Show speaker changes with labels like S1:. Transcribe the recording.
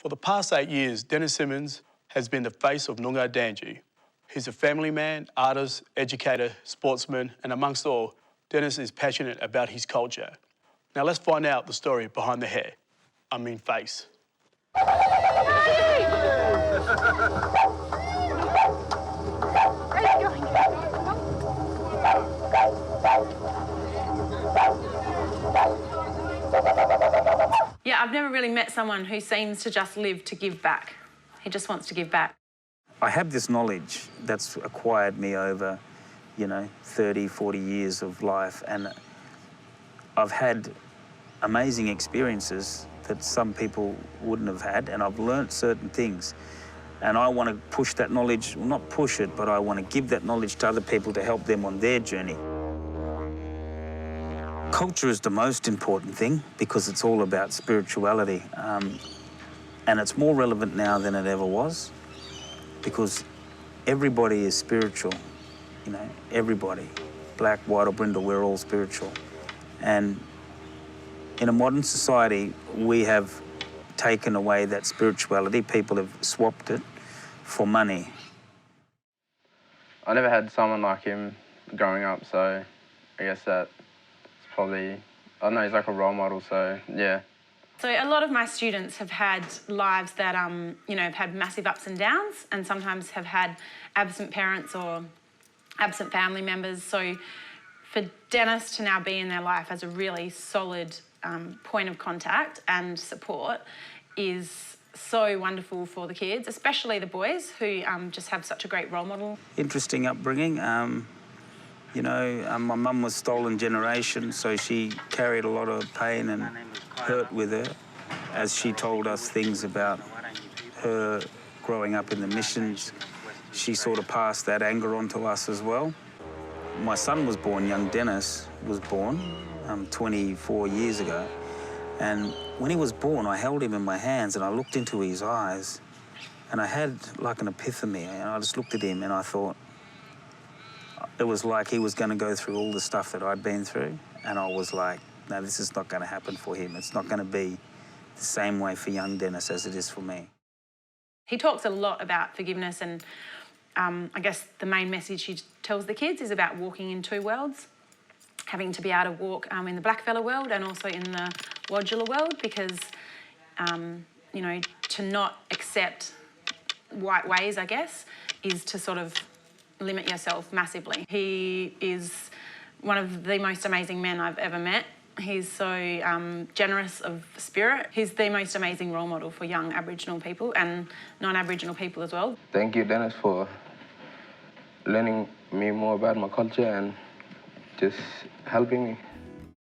S1: For the past 8 years, Dennis Simmons has been the face of Noongar Dangi. He's a family man, artist, educator, sportsman, and amongst all, Dennis is passionate about his culture. Now let's find out the story behind the hair. I mean face.
S2: Yeah, I've never really met someone who seems to just live to give back. He just wants to give back.
S3: I have this knowledge that's acquired me over, 30, 40 years of life, and I've had amazing experiences that some people wouldn't have had, and I've learnt certain things. And I want to push that knowledge, well, not push it, but I want to give that knowledge to other people to help them on their journey. Culture is the most important thing because it's all about spirituality. And it's more relevant now than it ever was because everybody is spiritual, everybody. Black, white or brindle, we're all spiritual. And in a modern society, we have taken away that spirituality. People have swapped it for money.
S4: I never had someone like him growing up, so I guess that's probably, I don't know, he's like a role model, so yeah.
S2: So a lot of my students have had lives that, have had massive ups and downs and sometimes have had absent parents or absent family members. So for Dennis to now be in their life as a really solid point of contact and support is so wonderful for the kids, especially the boys who just have such a great role model.
S3: Interesting upbringing. My mum was stolen generation, so she carried a lot of pain and hurt with her as she told us things about her growing up in the missions. She sort of passed that anger on to us as well. My son was born, young Dennis was born 24 years ago. And when he was born, I held him in my hands and I looked into his eyes and I had like an epiphany. And I just looked at him and I thought, it was like he was going to go through all the stuff that I'd been through. And I was like, no, this is not going to happen for him. It's not going to be the same way for young Dennis as it is for me.
S2: He talks a lot about forgiveness and I guess the main message he tells the kids is about walking in two worlds, having to be able to walk in the blackfella world and also in the Wodjula world because, to not accept white ways, I guess, is to sort of limit yourself massively. He is one of the most amazing men I've ever met. He's so generous of spirit. He's the most amazing role model for young Aboriginal people and non-Aboriginal people as well.
S4: Thank you, Dennis, for learning me more about my culture and just helping me.